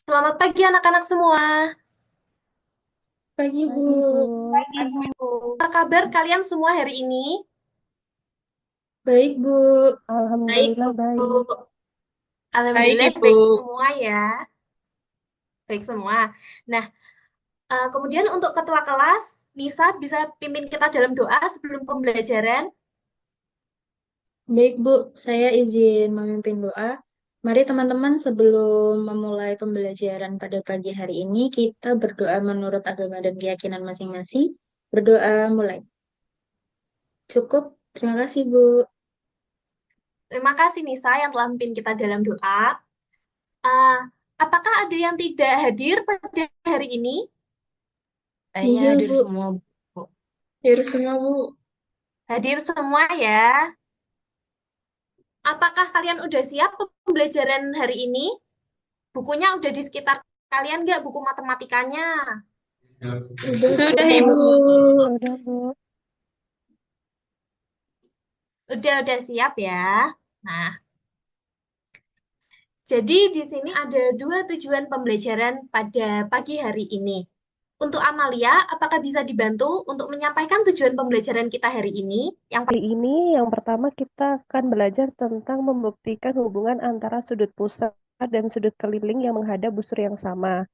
Selamat pagi anak-anak semua. Pagi, Bu. Pagi, Bu. Apa kabar kalian semua hari ini? Baik, Bu. Baik, Alhamdulillah Bu. baik. Baik, Alhamdulillah Ibu. baik semua ya. Baik semua. Nah, kemudian untuk ketua kelas, Nisa bisa pimpin kita dalam doa sebelum pembelajaran. Baik, Bu. Saya izin memimpin doa. Mari teman-teman sebelum memulai pembelajaran pada pagi hari ini, kita berdoa menurut agama dan keyakinan masing-masing. Berdoa mulai. Cukup. Terima kasih, Bu. Terima kasih Nisa yang telah memimpin kita dalam doa. Uh, apakah ada yang tidak hadir pada hari ini? Kayaknya Iya, hadir Bu. semua, Bu. Hadir semua, Bu. Hadir semua ya. Apakah kalian udah siap pembelajaran hari ini? Bukunya udah di sekitar kalian nggak buku matematikanya? Udah, Sudah, Bu. Ibu. Udah, Bu. Udah siap ya. Nah, jadi di sini ada dua tujuan pembelajaran pada pagi hari ini. Untuk Amalia, apakah bisa dibantu untuk menyampaikan tujuan pembelajaran kita hari ini? Hari ini yang pertama kita akan belajar tentang membuktikan hubungan antara sudut pusat dan sudut keliling yang menghadap busur yang sama.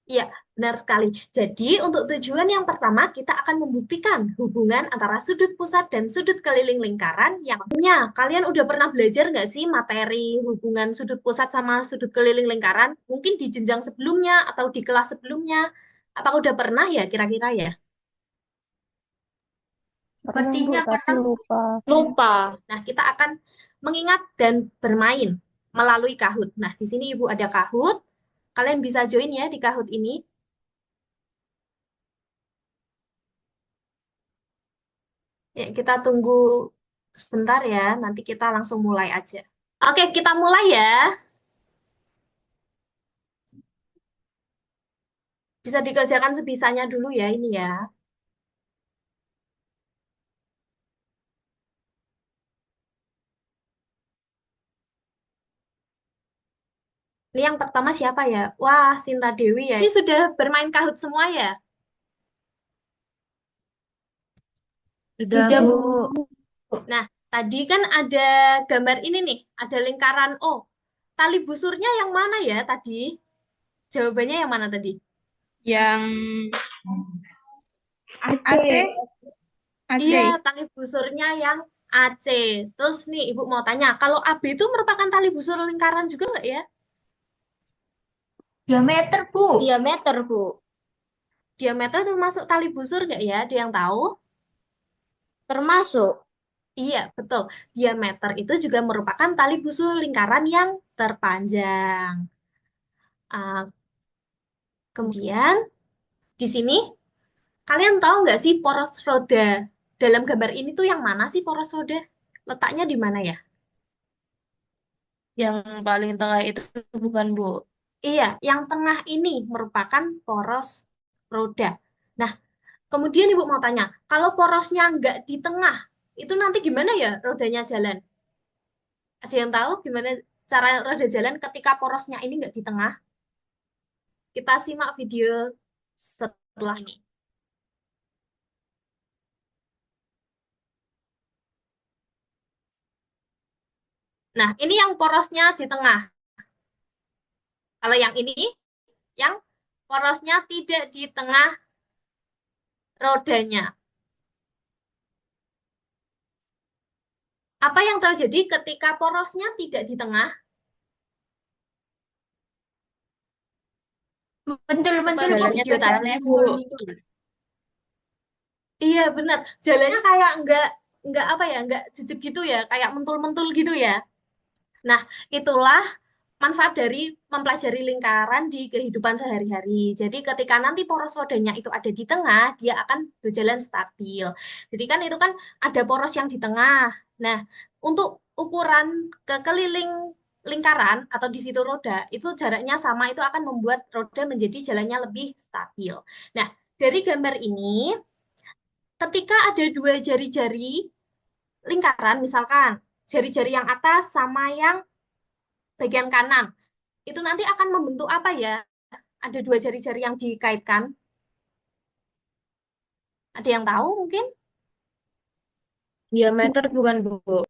Iya, benar sekali. Jadi, untuk tujuan yang pertama, kita akan membuktikan hubungan antara sudut pusat dan sudut keliling lingkaran yang punya. Kalian udah pernah belajar nggak sih materi hubungan sudut pusat sama sudut keliling lingkaran? Mungkin di jenjang sebelumnya atau di kelas sebelumnya. Apa udah pernah ya kira-kira ya? Pernah, Bu, Sepertinya tapi pernah. lupa. Lupa. Nah, kita akan mengingat dan bermain melalui Kahoot. Nah, di sini Ibu ada Kahoot. Kalian bisa join ya di Kahoot ini. Ya, kita tunggu sebentar ya. Nanti kita langsung mulai aja. Oke, kita mulai ya. Bisa dikerjakan sebisanya dulu ya ini ya. Ini yang pertama siapa ya? Wah, Sinta Dewi ya. Ini sudah bermain Kahoot semua ya? Sudah, Sudah, Bu. Bu. Nah, tadi kan ada gambar ini nih. Ada lingkaran O. Tali busurnya yang mana ya tadi? Jawabannya yang mana tadi? Yang Aceh. Aceh. Iya, Aceh. tali busurnya yang AC. Terus nih, Ibu mau tanya, kalau AB itu merupakan tali busur lingkaran juga nggak ya? Diameter, Bu. Diameter, Bu. Diameter termasuk tali busur nggak ya? Ada yang tahu? Termasuk. Iya, betul. Diameter itu juga merupakan tali busur lingkaran yang terpanjang. Ah, kemudian, di sini, kalian tahu nggak sih poros roda? Dalam gambar ini tuh yang mana sih poros roda? Letaknya di mana ya? Yang paling tengah itu bukan, Bu. Iya, yang tengah ini merupakan poros roda. Nah, kemudian Ibu mau tanya, kalau porosnya nggak di tengah, itu nanti gimana ya rodanya jalan? Ada yang tahu gimana cara roda jalan ketika porosnya ini nggak di tengah? Kita simak video setelah ini. Nah, ini yang porosnya di tengah. Kalau yang ini, yang porosnya tidak di tengah rodanya. Apa yang terjadi ketika porosnya tidak di tengah? Bentul-bentul, Bu. Seperti Jalannya video tadi. terbalik, Bu. Iya benar, jalannya kayak nggak apa ya, nggak jejak gitu ya, kayak mentul-mentul gitu ya. Nah, itulah manfaat dari mempelajari lingkaran di kehidupan sehari-hari. Jadi ketika nanti poros rodanya itu ada di tengah, dia akan berjalan stabil. Jadi kan itu kan ada poros yang di tengah. Nah, untuk ukuran kekeliling lingkaran atau di situ roda, itu jaraknya sama, itu akan membuat roda menjadi jalannya lebih stabil. Nah, dari gambar ini, ketika ada dua jari-jari lingkaran, misalkan jari-jari yang atas sama yang bagian kanan, itu nanti akan membentuk apa ya? ada dua jari-jari yang dikaitkan? Ada yang tahu mungkin? Diameter bukan, Bu?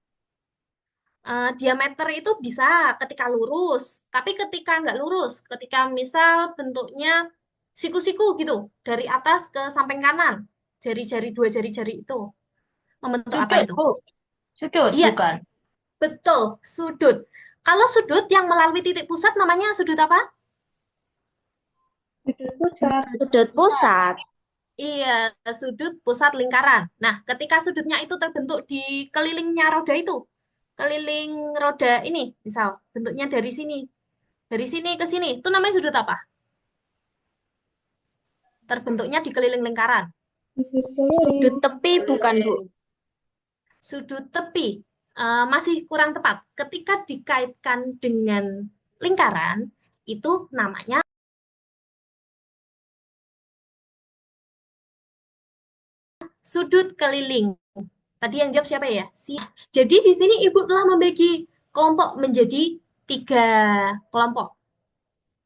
Diameter itu bisa ketika lurus, tapi ketika nggak lurus, ketika misal bentuknya siku-siku gitu, dari atas ke samping kanan, jari-jari dua jari-jari itu membentuk apa Sudut, itu? Bu. Sudut, Iya, bukan? betul, sudut. Kalau sudut yang melalui titik pusat namanya sudut apa? Sudut pusat. Sudut pusat. Iya, sudut pusat lingkaran. Nah, ketika sudutnya itu terbentuk di kelilingnya roda itu, keliling roda ini, misal bentuknya dari sini ke sini, itu namanya sudut apa? Terbentuknya di keliling lingkaran. Sudut tepi bukan, Bu? Sudut tepi masih kurang tepat. Ketika dikaitkan dengan lingkaran, itu namanya sudut keliling. Tadi yang jawab siapa ya? Jadi di sini Ibu telah membagi kelompok menjadi 3 kelompok.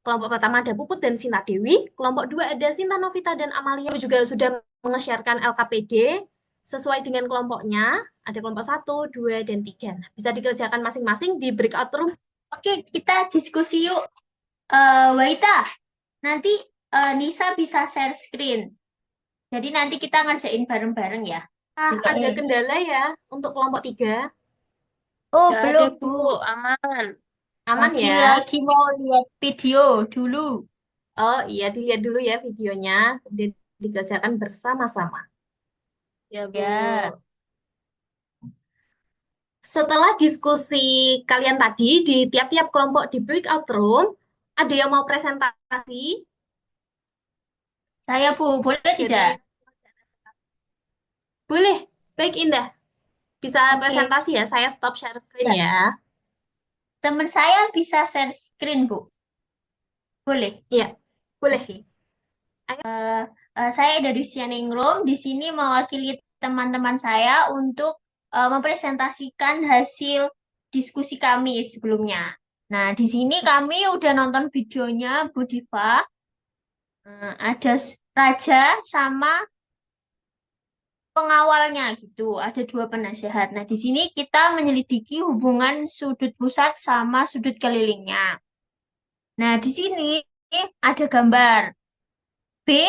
Kelompok pertama ada Puput dan Sinta Dewi, kelompok 2 ada Sinta Novita dan Amalia. Ibu juga sudah menge-sharekan LKPD sesuai dengan kelompoknya. Ada kelompok 1, 2, dan 3. Nah, bisa dikerjakan masing-masing di breakout room. Oke, kita diskusi yuk. Waita, nanti Nisa bisa share screen. Jadi nanti kita ngerjain bareng-bareng ya. Ada kendala ya untuk kelompok 3. Oh, Nggak ada, belum, Bu. Bu. Aman. Aman ya? Lagi mau lihat video dulu. Oh iya, dilihat dulu ya videonya. Kemudian dikerjakan bersama-sama. Ya, Bu. Ya. Setelah diskusi kalian tadi di tiap-tiap kelompok di breakout room, ada yang mau presentasi Saya, Bu, boleh tidak? dari... Boleh, baik Indah. Bisa Oke. presentasi ya, saya stop share screen Ya. ya. Teman saya bisa share screen, Bu. Boleh. Iya, boleh. Oke. Saya dari Room di sini mewakili teman-teman saya untuk mempresentasikan hasil diskusi kami sebelumnya. Nah, di sini kami udah nonton videonya Bu Diva. Ada Raja sama pengawalnya gitu. Ada 2 penasehat. Nah, di sini kita menyelidiki hubungan sudut pusat sama sudut kelilingnya. Nah, di sini ada gambar B.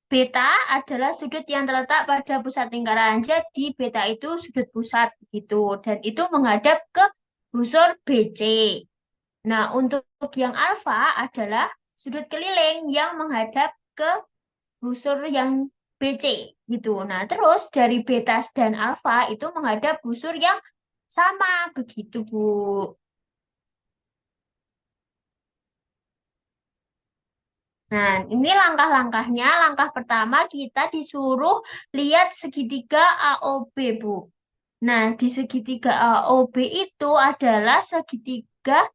Beta adalah sudut yang terletak pada pusat lingkaran. Jadi beta itu sudut pusat gitu dan itu menghadap ke busur BC. Nah, untuk yang alfa adalah sudut keliling yang menghadap ke busur yang BC gitu. Nah, terus dari beta dan alfa itu menghadap busur yang sama begitu, Bu. Nah, ini langkah-langkahnya. Langkah pertama kita disuruh lihat segitiga AOB, Bu. Nah, di segitiga AOB itu adalah segitiga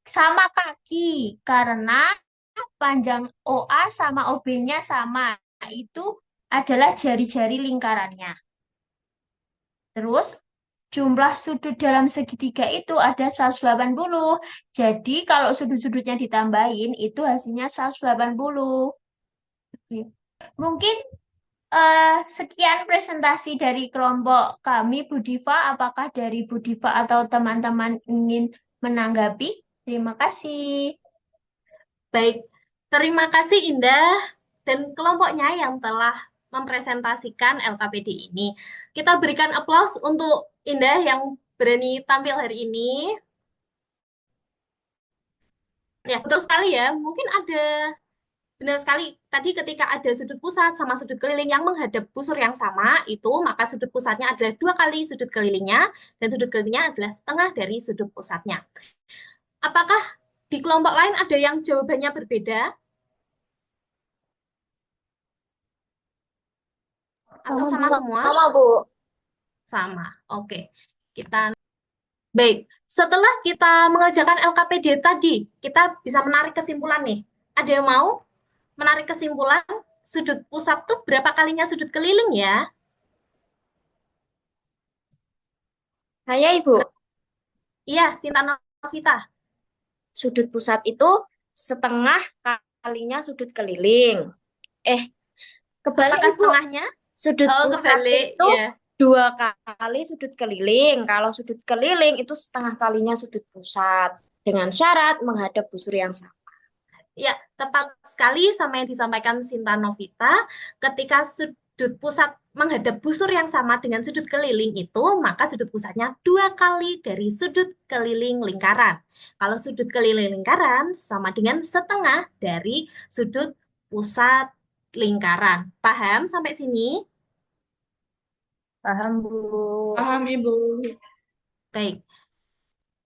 sama kaki karena panjang OA sama OB-nya sama. Itu adalah jari-jari lingkarannya. Terus jumlah sudut dalam segitiga itu ada 180. Jadi kalau sudut-sudutnya ditambahin itu hasilnya 180. Mungkin sekian presentasi dari kelompok kami, Bu Diva. Apakah dari Bu Diva atau teman-teman ingin menanggapi? Terima kasih. Baik, terima kasih Indah dan kelompoknya yang telah mempresentasikan LKPD ini. Kita berikan aplaus untuk Indah yang berani tampil hari ini. Ya, betul sekali ya. Mungkin ada benar sekali. Tadi ketika ada sudut pusat sama sudut keliling yang menghadap busur yang sama, itu maka sudut pusatnya adalah 2 kali sudut kelilingnya, dan sudut kelilingnya adalah setengah dari sudut pusatnya. Apakah di kelompok lain ada yang jawabannya berbeda? Atau sama semua? Sama, Bu. Sama. Oke. Kita baik. Setelah kita mengerjakan LKPD tadi, kita bisa menarik kesimpulan nih. Ada yang mau menarik kesimpulan sudut pusat tuh berapa kalinya sudut keliling ya? Saya, Ibu. Iya, Sinta Novita. Sudut pusat itu setengah kalinya sudut keliling. Eh, kebalik Apakah Ibu. setengahnya? Sudut Oh, pusat kebalik, itu ya. 2 kali sudut keliling. Kalau sudut keliling itu setengah kalinya sudut pusat. Dengan syarat menghadap busur yang sama. Ya, tepat sekali sama yang disampaikan Sinta Novita. Ketika sudut pusat menghadap busur yang sama dengan sudut keliling itu, maka sudut pusatnya 2 kali dari sudut keliling lingkaran. Kalau sudut keliling lingkaran sama dengan setengah dari sudut pusat lingkaran. Paham sampai sini? Paham, Bu. Paham, Ibu. Baik.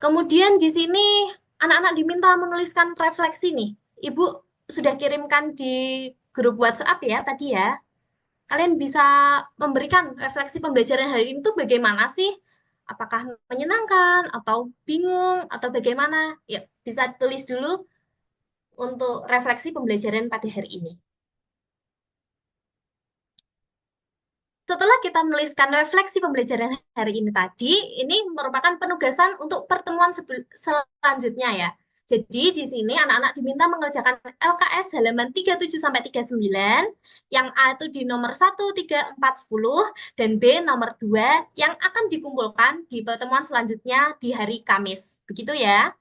Kemudian di sini anak-anak diminta menuliskan refleksi nih. Ibu sudah kirimkan di grup WhatsApp ya tadi ya. Kalian bisa memberikan refleksi pembelajaran hari ini tuh bagaimana sih? Apakah menyenangkan atau bingung atau bagaimana? Ya, bisa tulis dulu untuk refleksi pembelajaran pada hari ini. Setelah kita menuliskan refleksi pembelajaran hari ini tadi, ini merupakan penugasan untuk pertemuan selanjutnya ya. Jadi di sini anak-anak diminta mengerjakan LKS halaman 37 sampai 39, yang A itu di nomor 1, 3, 4, 10, dan B nomor 2 yang akan dikumpulkan di pertemuan selanjutnya di hari Kamis. Begitu ya.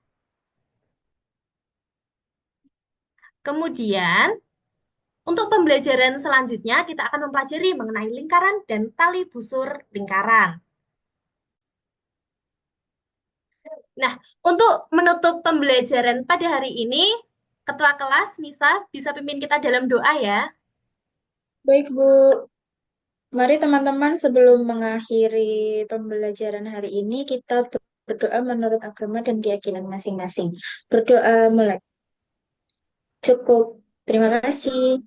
Kemudian untuk pembelajaran selanjutnya, kita akan mempelajari mengenai lingkaran dan tali busur lingkaran. Nah, untuk menutup pembelajaran pada hari ini, Ketua kelas Nisa bisa pimpin kita dalam doa ya. Baik, Bu. Mari teman-teman sebelum mengakhiri pembelajaran hari ini kita berdoa menurut agama dan keyakinan masing-masing. Berdoa mulai. Cukup. Terima kasih.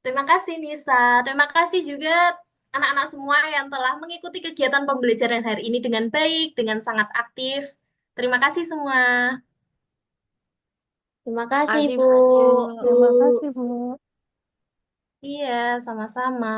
Terima kasih Nisa. Terima kasih juga anak-anak semua yang telah mengikuti kegiatan pembelajaran hari ini dengan baik, dengan sangat aktif. Terima kasih semua. Terima kasih, Kasih, Bu. Bu. Terima Bu. kasih, Bu. Iya, sama-sama.